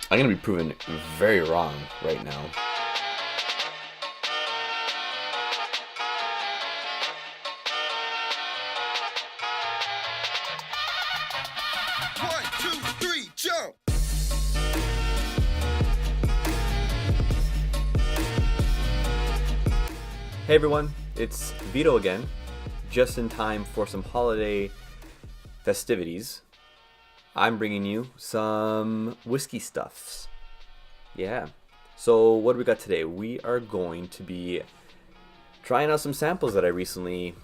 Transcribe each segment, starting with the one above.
I'm going to be proven very wrong right now. One, two, three, jump! Hey everyone, it's Vito again, just in time for some holiday festivities. I'm bringing you some whiskey stuffs. Yeah. So what do we got today? We are going to be trying out some samples that I recently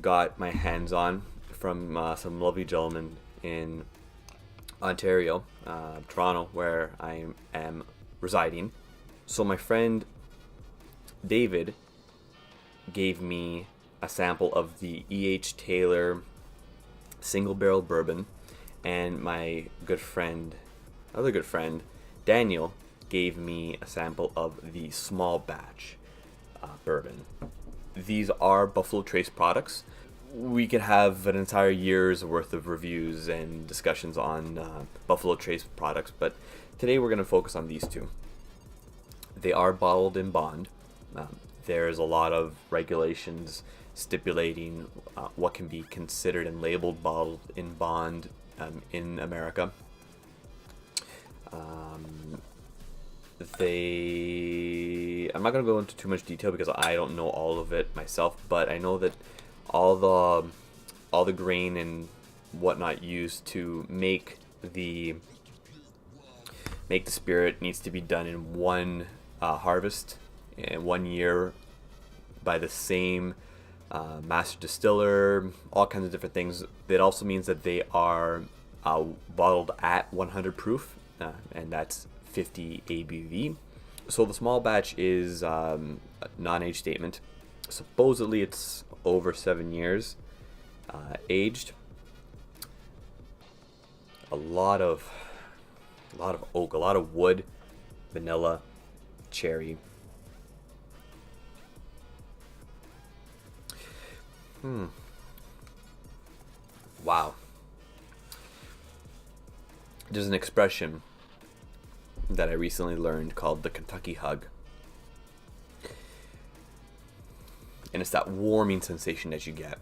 got my hands on from some lovely gentlemen in Ontario, Toronto, where I am residing. So my friend David gave me a sample of the E.H. Taylor single barrel bourbon, and my other good friend, Daniel, gave me a sample of the small batch bourbon. These are Buffalo Trace products. We could have an entire year's worth of reviews and discussions on Buffalo Trace products, but today we're going to focus on these two. They are bottled in bond. There's a lot of regulations stipulating what can be considered and labeled bottled in bond in America. I'm not going to go into too much detail because I don't know all of it myself, but I know that all the grain and whatnot used to make the spirit needs to be done in one harvest in 1 year by the same master distiller, all kinds of different things. It also means that they are bottled at 100 proof, and that's 50 ABV. So the small batch is a non-age statement. Supposedly it's over 7 years aged. A lot of oak, a lot of wood, vanilla, cherry. Wow. There's an expression that I recently learned called the Kentucky hug. And it's that warming sensation that you get,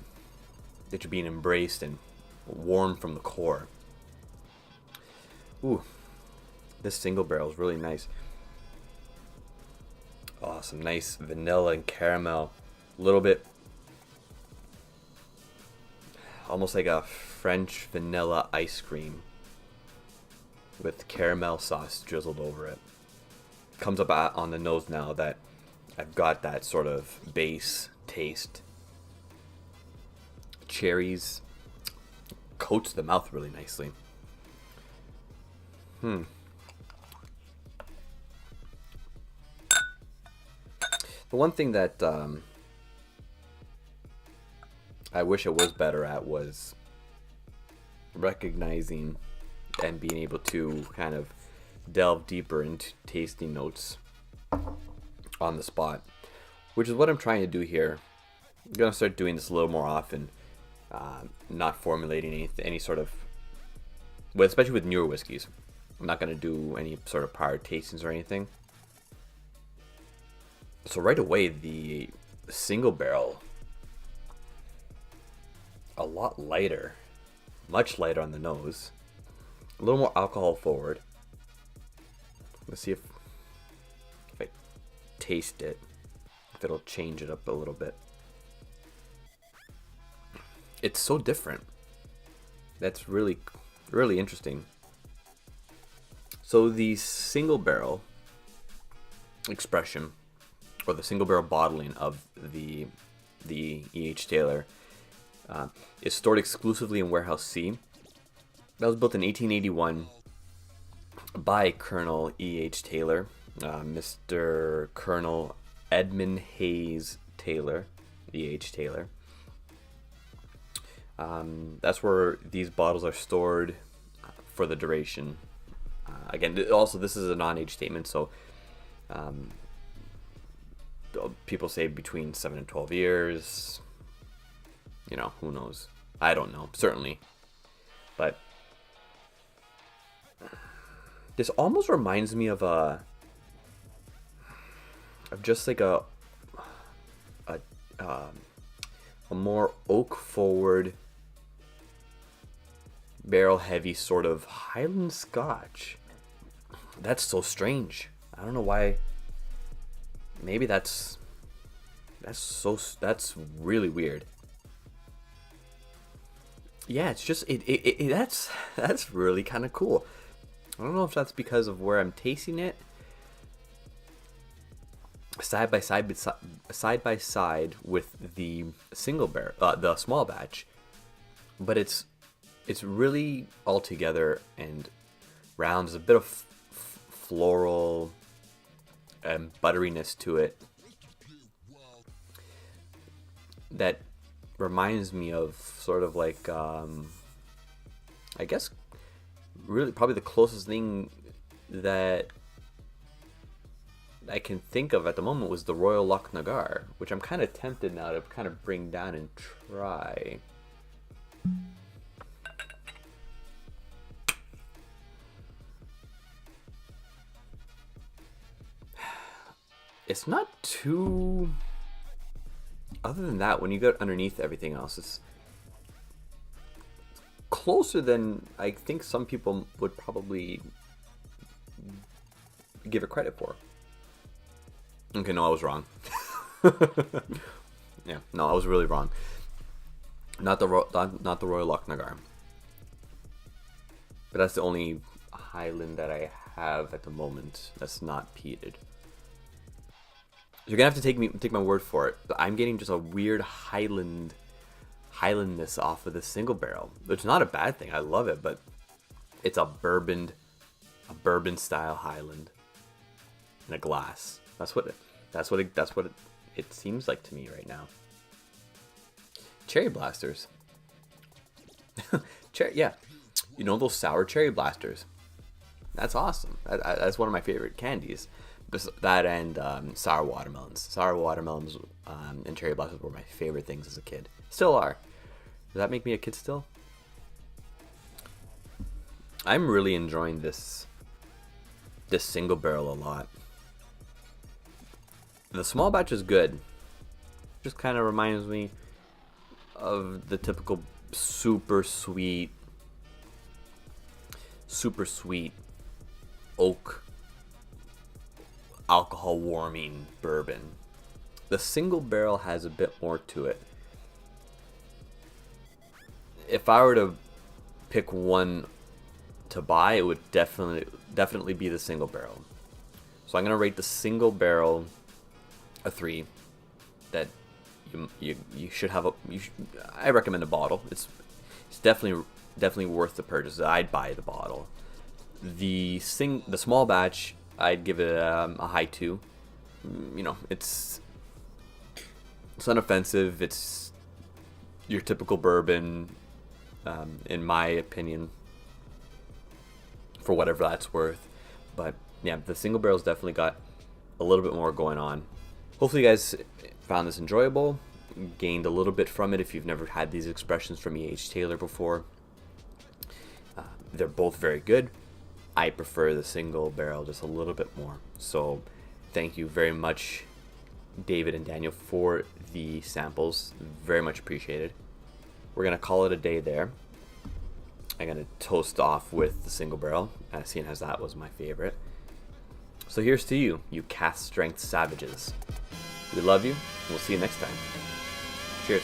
that you're being embraced and warm from the core. Ooh, this single barrel is really nice. Oh, some nice vanilla and caramel. A little bit, almost like a French vanilla ice cream with caramel sauce drizzled over it. Comes up on the nose now that I've got that sort of base taste. Cherries coats the mouth really nicely. The one thing that I wish I was better at was recognizing and being able to kind of delve deeper into tasting notes on the spot, which is what I'm trying to do here. I'm going to start doing this a little more often, not formulating any sort of, well, especially with newer whiskeys. I'm not going to do any sort of prior tastings or anything. So right away, the single barrel, a lot lighter, much lighter on the nose, a little more alcohol forward. Let's see if I taste it, if it'll change it up a little bit. It's so different. That's really, really interesting. So the single barrel expression, or the single barrel bottling of the E.H. Taylor, is stored exclusively in Warehouse C. That was built in 1881 by Colonel E.H. Taylor, Mr. Colonel Edmund Hayes Taylor, E.H. Taylor. That's where these bottles are stored for the duration. Again, also this is a non-age statement, so people say between 7 and 12 years. You know, who knows? I don't know, certainly. But This almost reminds me of just like a more oak forward, barrel heavy sort of Highland Scotch. That's so strange. I don't know why. Maybe that's really weird. Yeah, it's just that's really kind of cool. I don't know if that's because of where I'm tasting it side by side with the single barrel, the small batch, but it's really all together and round. There's a bit of floral and butteriness to it that reminds me of sort of like I guess really probably the closest thing that I can think of at the moment was the Royal Lochnagar, which I'm kind of tempted now to kind of bring down and try. It's not too... Other than that, when you go underneath everything else, it's closer than I think some people would probably give it credit for. Okay, no, I was wrong. Yeah, no, I was really wrong. Not the Royal Lochnagar. But that's the only Highland that I have at the moment that's not peated. You're gonna have to take my word for it. But I'm getting just a weird Highlandness off of the single barrel, which is not a bad thing. I love it, but it's a bourbon style Highland in a glass. That's what it seems like to me right now. Cherry blasters. Yeah, you know those sour cherry blasters. That's awesome. That's one of my favorite candies. That and sour watermelons. Sour watermelons and cherry blasters were my favorite things as a kid. Still are. Does that make me a kid still? I'm really enjoying this single barrel a lot. The small batch is good. Just kind of reminds me of the typical super sweet oak alcohol warming bourbon. The single barrel has a bit more to it. If I were to pick one to buy, it would definitely be the single barrel. So I'm gonna rate the single barrel a 3. That you should have I recommend a bottle. It's definitely worth the purchase. I'd buy the bottle. The small batch, I'd give it a high 2. You know, it's unoffensive. It's your typical bourbon, in my opinion, for whatever that's worth. But yeah, the single barrel's definitely got a little bit more going on. Hopefully you guys found this enjoyable, gained a little bit from it if you've never had these expressions from E.H. Taylor before. They're both very good. I prefer the single barrel just a little bit more. So thank you very much, David and Daniel, for the samples. Very much appreciated. We're going to call it a day there. I'm going to toast off with the single barrel, seeing as that was my favorite. So here's to you, you cask strength savages. We love you, and we'll see you next time. Cheers.